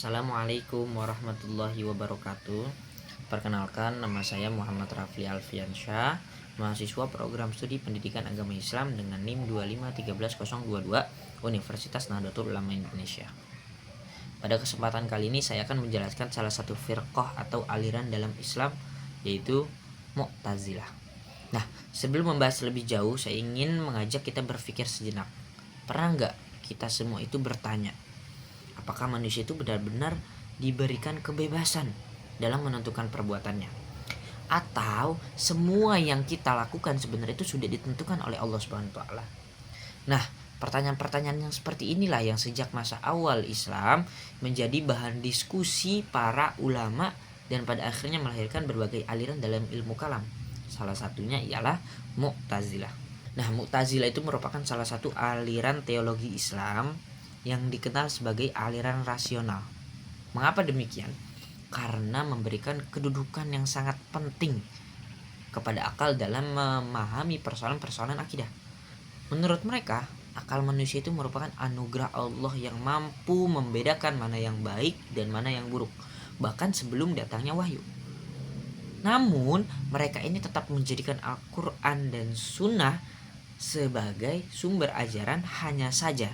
Assalamualaikum warahmatullahi wabarakatuh. Perkenalkan, nama saya Muhammad Rafli Alfiansyah, mahasiswa program studi pendidikan agama Islam dengan NIM 2513022 Universitas Nahdlatul Ulama Indonesia. Pada kesempatan kali ini saya akan menjelaskan salah satu firqah atau aliran dalam Islam, yaitu Mu'tazilah. Nah, sebelum membahas lebih jauh, saya ingin mengajak kita berpikir sejenak. Pernah nggak kita semua itu bertanya, apakah manusia itu benar-benar diberikan kebebasan dalam menentukan perbuatannya? Atau semua yang kita lakukan sebenarnya itu sudah ditentukan oleh Allah Subhanahu wa taala? Nah, pertanyaan-pertanyaan yang seperti inilah yang sejak masa awal Islam menjadi bahan diskusi para ulama dan pada akhirnya melahirkan berbagai aliran dalam ilmu kalam. Salah satunya ialah Mu'tazilah. Nah, Mu'tazilah itu merupakan salah satu aliran teologi Islam yang dikenal sebagai aliran rasional. Mengapa demikian? Karena memberikan kedudukan yang sangat penting kepada akal dalam memahami persoalan-persoalan akidah. Menurut mereka, akal manusia itu merupakan anugerah Allah yang mampu membedakan mana yang baik dan mana yang buruk, bahkan sebelum datangnya wahyu. Namun, mereka ini tetap menjadikan Al-Quran dan Sunnah sebagai sumber ajaran, hanya saja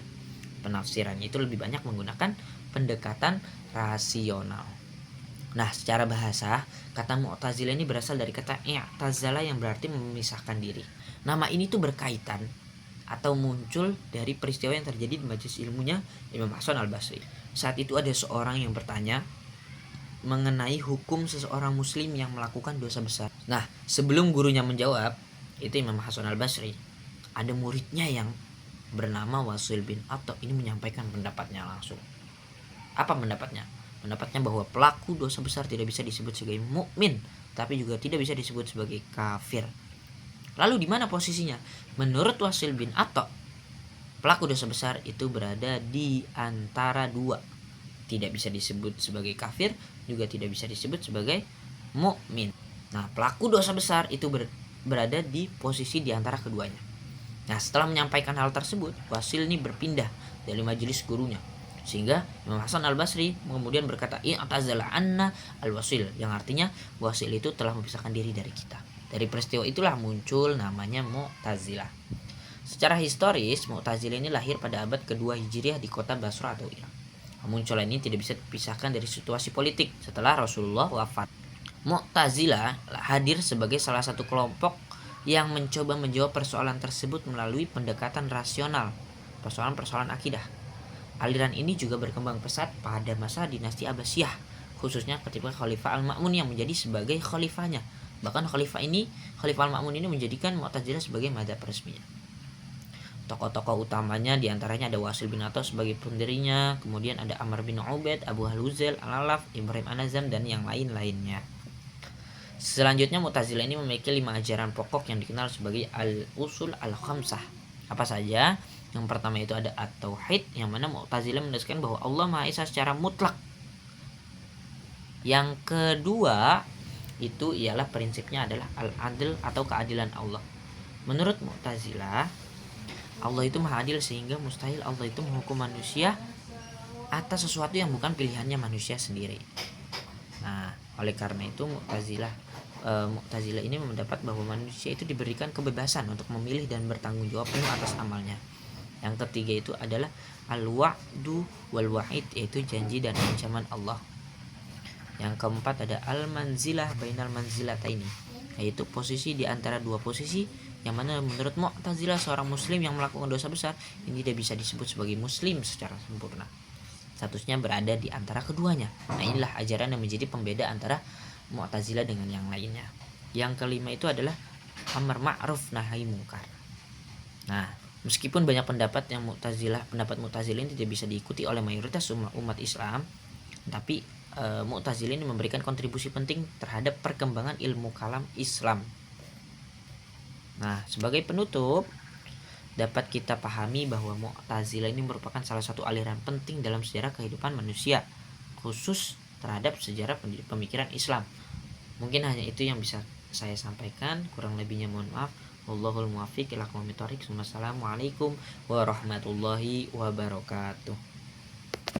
penafsirannya itu lebih banyak menggunakan pendekatan rasional. Nah, secara bahasa, kata Mu'tazilah ini berasal dari kata i'tazala yang berarti memisahkan diri. Nama ini tuh berkaitan atau muncul dari peristiwa yang terjadi di majelis ilmunya Imam Hasan Al-Basri. Saat itu ada seorang yang bertanya mengenai hukum seseorang muslim yang melakukan dosa besar. Nah, sebelum gurunya menjawab, itu Imam Hasan Al-Basri, ada muridnya yang bernama Wasil bin Atta ini menyampaikan pendapatnya langsung. Apa pendapatnya? Pendapatnya bahwa pelaku dosa besar tidak bisa disebut sebagai mukmin, tapi juga tidak bisa disebut sebagai kafir. Lalu di mana posisinya? Menurut Wasil bin Atta, pelaku dosa besar itu berada di antara dua. Tidak bisa disebut sebagai kafir, juga tidak bisa disebut sebagai mukmin. Nah, pelaku dosa besar itu berada di posisi di antara keduanya. Nah, setelah menyampaikan hal tersebut, Wasil ini berpindah dari majelis gurunya, sehingga Imam Hasan Al-Basri kemudian berkata, i'tazala anna al-Wasil, yang artinya Wasil itu telah memisahkan diri dari kita. Dari peristiwa itulah muncul namanya Mu'tazilah. Secara historis, Mu'tazilah ini lahir pada abad kedua Hijriah di kota Basra atau Irak. Kemunculan ini tidak bisa dipisahkan dari situasi politik setelah Rasulullah wafat. Mu'tazilah hadir sebagai salah satu kelompok yang mencoba menjawab persoalan tersebut melalui pendekatan rasional, persoalan-persoalan akidah. Aliran ini juga berkembang pesat pada masa dinasti Abbasiyah, khususnya ketika Khalifah Al-Ma'mun yang menjadi sebagai khalifahnya. Bahkan Khalifah Al-Ma'mun ini menjadikan Mu'tazilah sebagai madzhab resminya. Tokoh-tokoh utamanya diantaranya ada Wasil bin Atta sebagai pendirinya, kemudian ada Amr bin Ubaid, Abu Haluzail, Al-Alaf, Ibrahim An-Nazam, dan yang lain-lainnya. Selanjutnya, Mu'tazilah ini memiliki 5 ajaran pokok yang dikenal sebagai al-usul al-khamsah. Apa saja? Yang pertama itu ada at-tauhid, yang mana Mu'tazilah menegaskan bahwa Allah Maha Esa secara mutlak. Yang kedua itu ialah prinsipnya adalah al-adl atau keadilan Allah. Menurut Mu'tazilah, Allah itu maha adil sehingga mustahil Allah itu menghukum manusia atas sesuatu yang bukan pilihannya manusia sendiri. Nah, oleh karena itu Mu'tazilah ini mendapat bahwa manusia itu diberikan kebebasan untuk memilih dan bertanggung jawab penuh atas amalnya. Yang ketiga itu adalah al-wa'du wal wa'id, yaitu janji dan ancaman Allah. Yang keempat ada al-manzilah bainal manzilataini, yaitu posisi di antara dua posisi, yang mana menurut Mu'tazilah seorang muslim yang melakukan dosa besar ini tidak bisa disebut sebagai muslim secara sempurna. Statusnya berada di antara keduanya. Nah, inilah ajaran yang menjadi pembeda antara Mu'tazilah dengan yang lainnya. Yang kelima itu adalah amar ma'ruf nahi mungkar. Nah, meskipun banyak pendapat Mu'tazilah ini tidak bisa diikuti oleh mayoritas umat Islam, tapi Mu'tazilah ini memberikan kontribusi penting terhadap perkembangan ilmu kalam Islam. Nah, sebagai penutup, dapat kita pahami bahwa Mu'tazilah ini merupakan salah satu aliran penting dalam sejarah kehidupan manusia, khusus terhadap sejarah pemikiran Islam. Mungkin hanya itu yang bisa saya sampaikan, kurang lebihnya mohon maaf. Wallahul muwaffiq ila aqwamit thoriq. Wassalamualaikum warahmatullahi wabarakatuh.